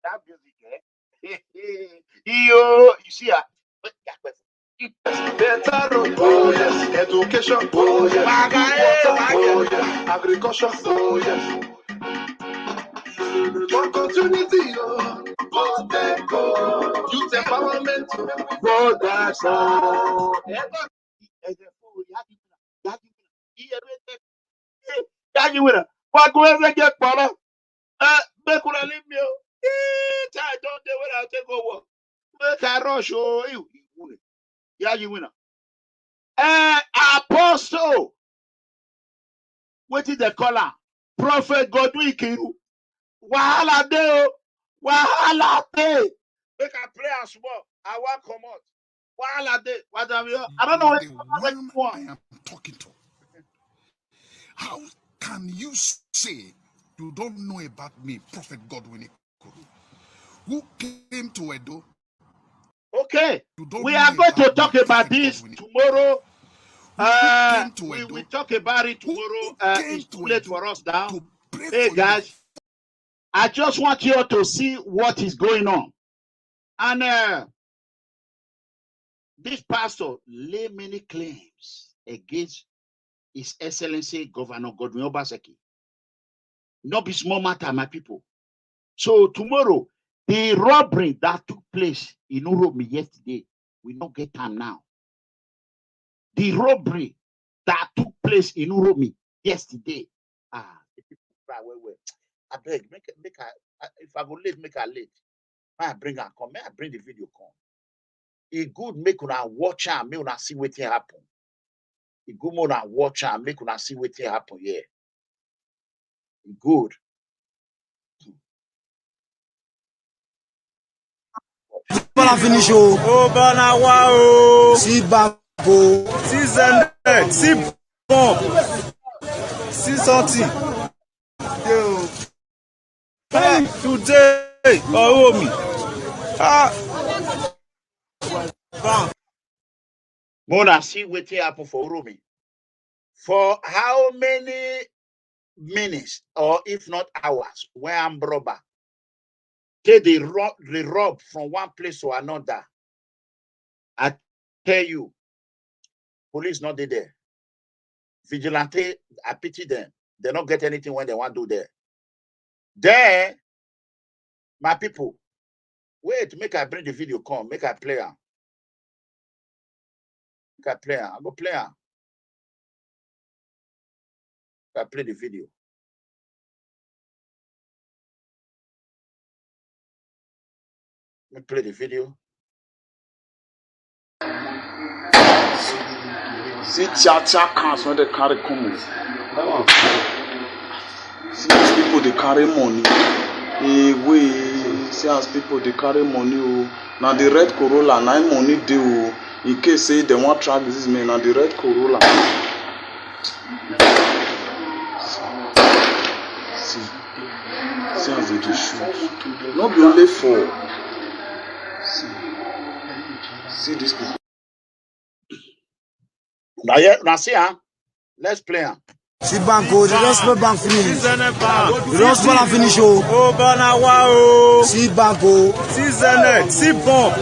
That music, you see, better road, oh yes, education, oh yes, oh yes, agriculture, oh yes. Opportunity, oh, Benko, youth empowerment, production. What go ever get better? Make una leave me. I don't know when I take over. Make I rush. Oh, you. Yeah, you winner. Apostle. What is the color? Prophet Godwin Ikuru. Wahala de. Wahala de. Make I pray as well. I want come out. Wahala de. What have you? I don't know what I am talking to. How can you say you don't know about me, Prophet Godwin Ikuru, who came to Edo Okay, we are going to talk about this tomorrow. We talk about it tomorrow. It's too late for us now. Hey guys, I just want you to see what is going on. And this pastor lay many claims against His Excellency Governor Godwin Obaseki. Not be small matter, my people. So tomorrow, the robbery that took place in Uromi yesterday, we don't get time now. The robbery that took place in Uromi yesterday. The people cry well. I beg, if I go late, make her late. May I bring her come? May I bring the video come? It good make una watch her, make una see what happen. It good make una watch her, make una see what happen here. It good. Bala finish oh banawa oh si bako si zende si bomb si sorti yo today oh me Mona see what happen for Urumi. For how many minutes or if not hours when I'm robber? They rob from one place to another. I tell you, police not there. Vigilante, I pity them. They don't get anything when they want to do there. Then, my people, wait, make I bring the video come, make I play her. Make I play her. I go play her. I play the video. Let me play the video. see cha cars when they carry come see these people they carry money see as people they carry money oh now the red Corolla na money dey oh in case say they want track this man now the red Corolla see as they just shoot not be only for see these people. Now see her. Let's play her. Si banco, they don't spell bank finish. They don't spell and finish oh banawa oh si banco, si zenet, si bomb,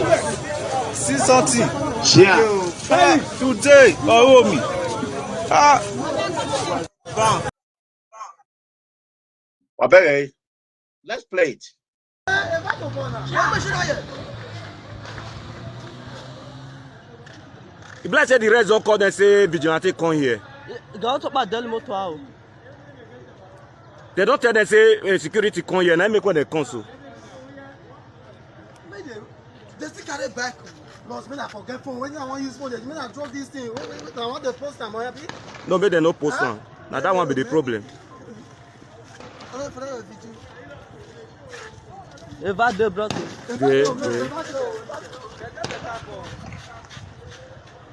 si sorti. Yeah. Today oh me. Okay. Let's play it. If like say the reds don't call them say vigilante come here. They don't talk about Delhi motor. They don't tell them say security come here. Now make when they come so. They still carry back. Plus, when I forget phone, when I want to use phone, when I drop this thing, I want the post am happy. No, but they no post on. Now that one be the problem. Eva de brother.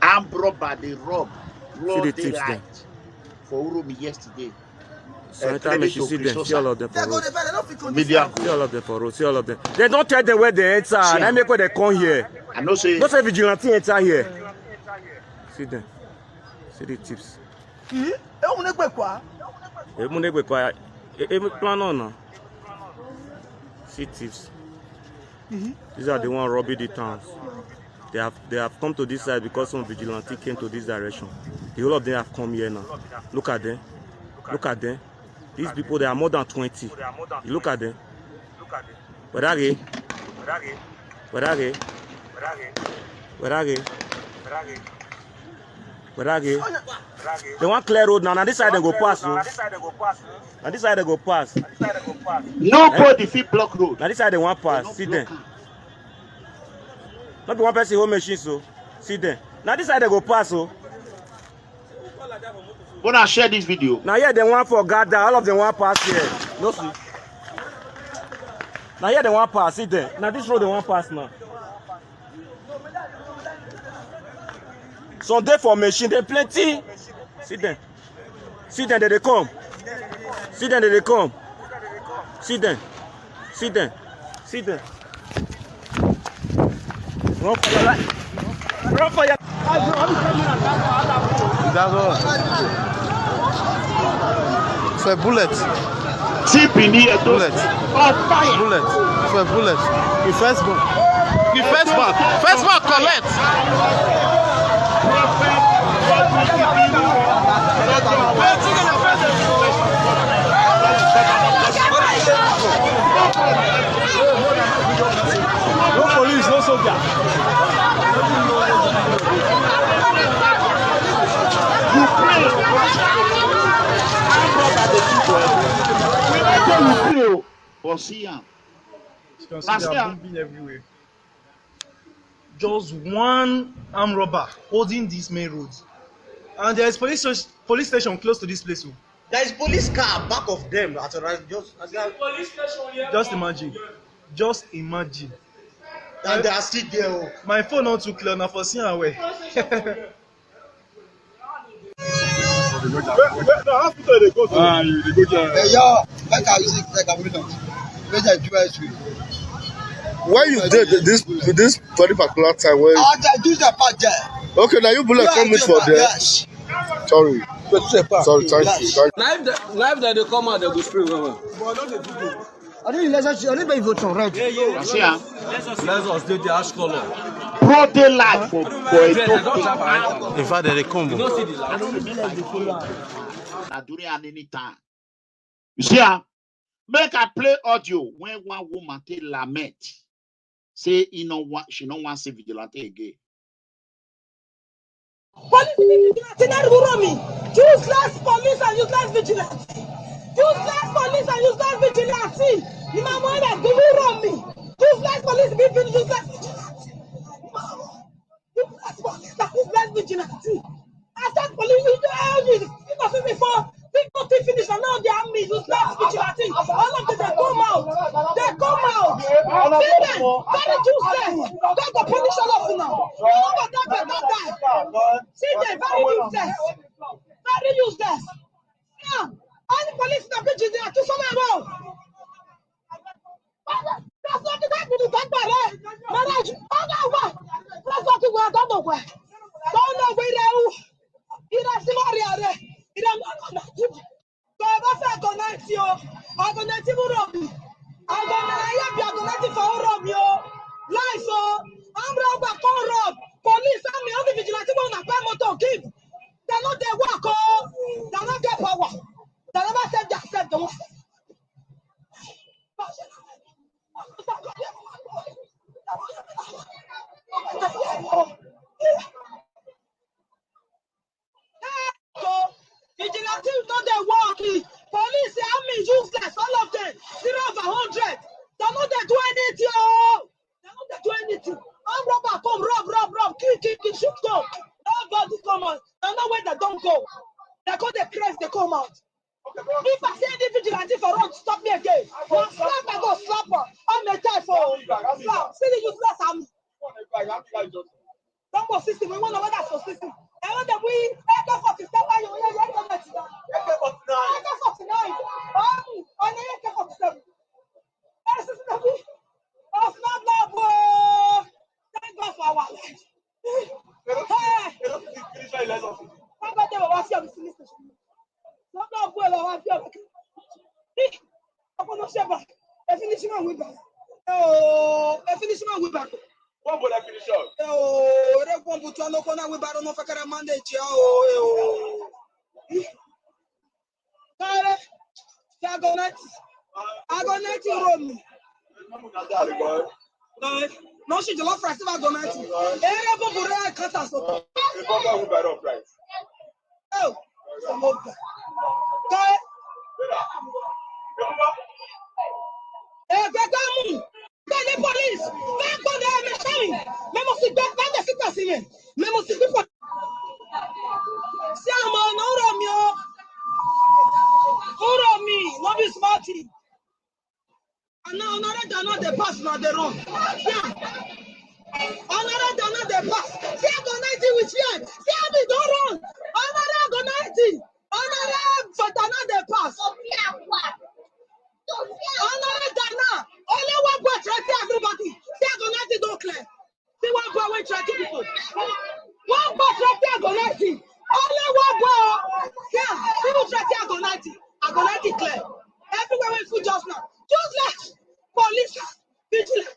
I'm robber, they rob. See the tips there. For Urumi yesterday. So anytime you see them, see all of them for road. Media. See all of them for road, see all of them. They don't tell them where they enter. They make where they come here. I know say. Don't say vigilante enter here. See them. See the tips. Plan on now. See tips. These are the ones robbing the towns. They have come to this side because some vigilante came to this direction. The whole of them have come here now. Look at them. Look at them. These people, they are more than 20. You look at them. Where are they? Where are they? Where are they? Where are they? They want clear road now. Now this side they go pass. Now this side they go pass. Nobody fit block road. Now this side they want pass. See them. Not be one person home machine so. See them. Now this side they go pass so. Wanna share this video? Now here they want for gather. All of them want pass here. No see. Now here they want pass. See them. Now this road they want pass now. Some day for machine they plenty. See them. See them they come. See them they come. See them. See them. See them. Run for your life. Run for your life. That's all. So a bullet. Tip in here. Bullet. On fire. Bullet. So a bullet. The first one. The first one. First one collect. No police, no soldier. You pray. You pray. But see him. Bombing everywhere. Just one armed robber holding this main road, and there is police station close to this place. There is police car back of them. Just imagine. Just imagine. And they are still there. My phone not too clear now for seeing away. When you did this very particular time, where okay, now you bullet come with for there. Yes. Sorry, thank you. Live that they come out, they go spray. I don't even vote on right. See him. Let's us do the ash color. Broad daylight for In fact, they come. You don't see the light. during any time. You see how? Make I play audio when one woman take lament. Say she don't want to see vigilante again. Useless police and useless vigilante. Useless police and useless vigilante. You know what that do me? Useless police be useless vigilante. Useless police and useless vigilante. I said police you know before people finish and now they are me useless vigilante. All of them they come out. They come out. See them very useless. Don't go punish all of them now. You know what that guy. See them very useless. Very useless. Yeah. All the police in the bridges they are too somewhere around. That's not the guy who do that by there. Manage. What? That's not the way I don't know where. Don't know where they are. You don't see what they are there. You don't know. So if I say I go 90, I go 90 for Robbie. I go 90 for Robbie. Life, so I'm robber, call Rob. Police, I'm the only vigilante one that pay motor give. They're not their work, they're not their power. They never said themselves, don't say. Vigilante is not their work. Police, army, useless, all of them. 0 over 100. They're not there do anything. They're not there do anything. I'm robber, come, rob, kill, shoot, go. Nobody come out. They're not where they don't go. They go the press, they come out. If I say any vigilante for run, stop me again. One slap, I go slap her. I'm a tie for slap. See the useless army. Don't go system. We want to know that's for system. I want that we AK-47. AK-49. On the AK-47. Of not love. Thank God for our life. Hey. How about them? What's your business? Not love. Well, what's your business? I'm going to say back. I finish my way back. Oh, I finish my way back. What will I finish up? Oh, they're going to put on the way back on the mandate. Oh, I go 90 Rome. No, she just price. I go 90. I cut us. Oh, some of them. The police, back on the machine. Memo si back the fitness in. Memo si people. Siamo no Romeo. Oromi, no be smarty. And now another the pass now the wrong. Yeah. Another the pass. See I go 90 with you. See how me don't run. Another go 90. Another but another pass. Another Ghana. Only one boy try to everybody. See I go 90 don't clear. See one hospital. One patriotic agonizing. Only one boy. Yeah, people patriotic agonizing clear. Everywhere we food just now. Just like police, vigilance,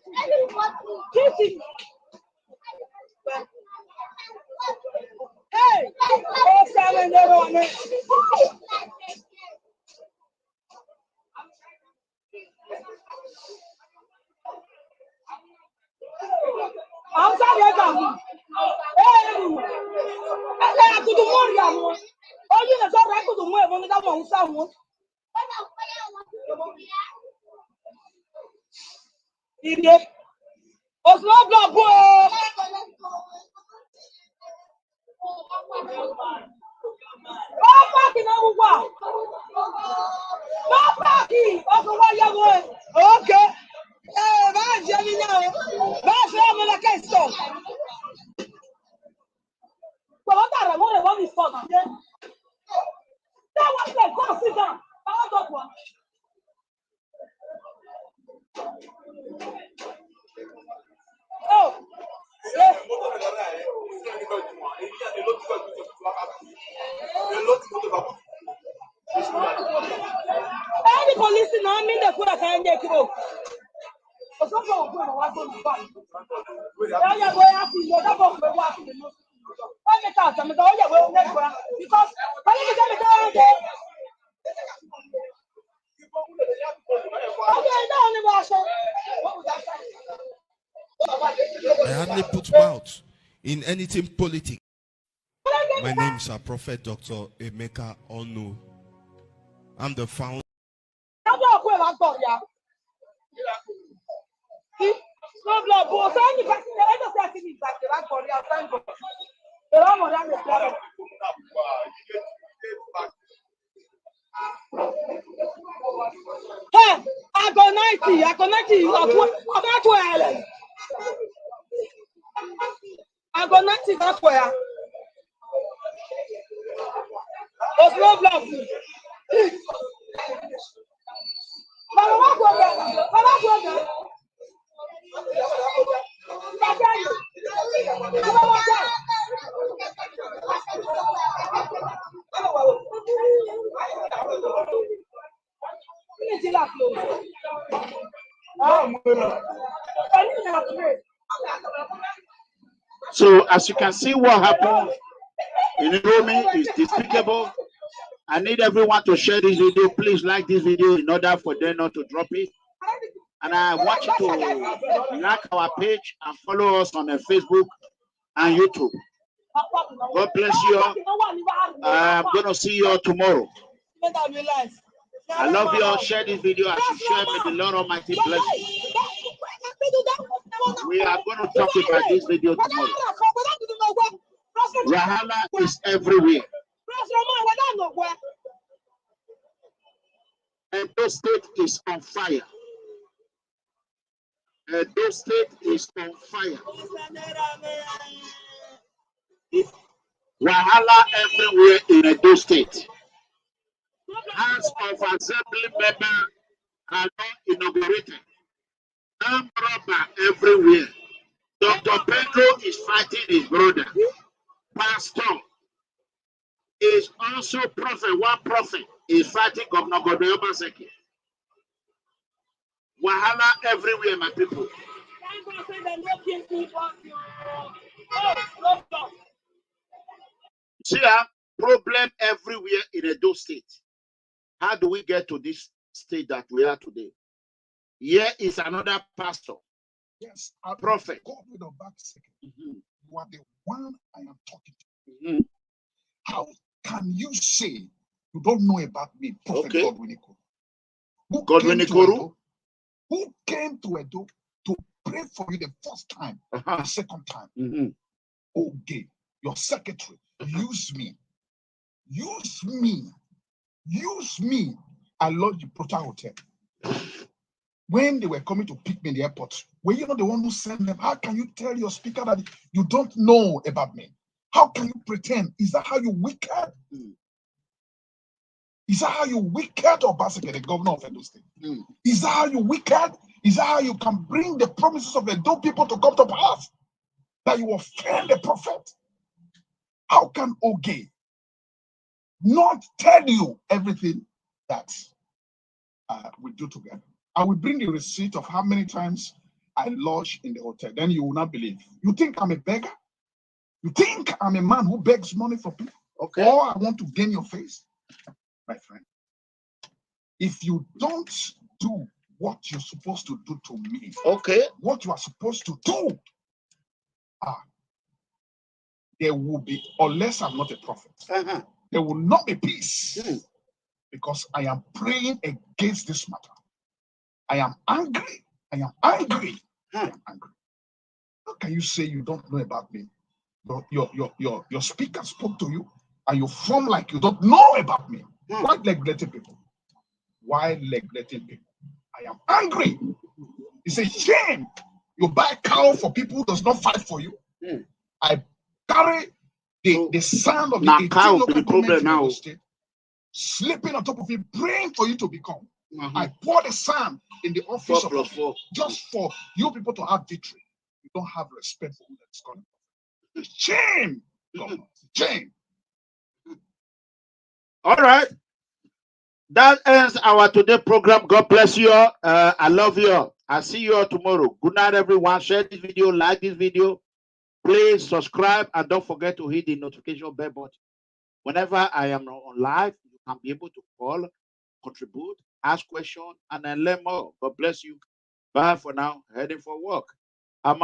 hey, OSAMUNDIAMEN. I'm sorry, hey, I could do more. Oh, you know, I could do more when that one someone. Idiot. OSAMUNDIAMEN. Okay. Any police now mean the food I can't get you. I hardly put mouth in anything politics. My name is Prophet Dr. Emeka Onu. I'm the founder. Hey, I go 90. I go 90 that's where. There's no blood. So as you can see, what happened in Rome is despicable. I need everyone to share this video. Please like this video in order for them not to drop it. And I want you to like our page and follow us on Facebook and YouTube. God bless you all. I'm going to see you all tomorrow. I love you all. Share this video as you share. May the Lord Almighty bless you. We are going to talk about this video tomorrow. Wahala is everywhere. Edo State is on fire. Edo State is on fire. Wahala everywhere in Edo State. House of Assembly members are not inaugurated. Armed robber everywhere. Dr. Pedro is fighting his brother. Pastor is also prophet. One prophet is fighting Godwin Obaseki. Wahala everywhere, my people. See, problem everywhere in Edo State. How do we get to this state that we are today? Here is another pastor. Yes, a prophet. Godwin Obaseki. You are the one I am talking to. How can you say you don't know about me, Prophet Godwin Ikuru? Godwin Ikuru? Who came to Edo to pray for you the first time, the second time? Okay, your secretary, use me. Use me. Use me. I love the Prota Hotel. When they were coming to pick me in the airport, were you not the one who sent them? How can you tell your speaker that you don't know about me? How can you pretend? Is that how you wicked? Is that how you wicked, Obaseki, the governor of Edo State? Is that how you wicked? Is that how you can bring the promises of Edo people to come to pass? that you offend the prophet? How can Oge not tell you everything that we do together? I will bring you a receipt of how many times I lodge in the hotel. Then you will not believe. You think I'm a beggar? You think I'm a man who begs money for people? Okay. Or I want to gain your face? My friend, if you don't do what you're supposed to do to me, okay, what you are supposed to do, there will be, unless I'm not a prophet, there will not be peace, because I am praying against this matter. I am angry. I am angry. I am angry. How can you say you don't know about me? Your speaker spoke to you, and you form like you don't know about me. Why neglecting people? Why neglecting people? I am angry. It's a shame. You buy cow for people who does not fight for you. I carry the sound of the 18 local government now, state, sleeping on top of it, praying for you to become. I pour the sand in the office of just for you people to have victory. You don't have respect for who that's calling. Shame, government. Shame. All right. That ends our today program. God bless you all. I love you all. I'll see you all tomorrow. Good night, everyone. Share this video, like this video. Please subscribe and don't forget to hit the notification bell button. Whenever I am on live, you can be able to call, contribute, ask questions, and then learn more. God bless you. Bye for now. Heading for work. I'm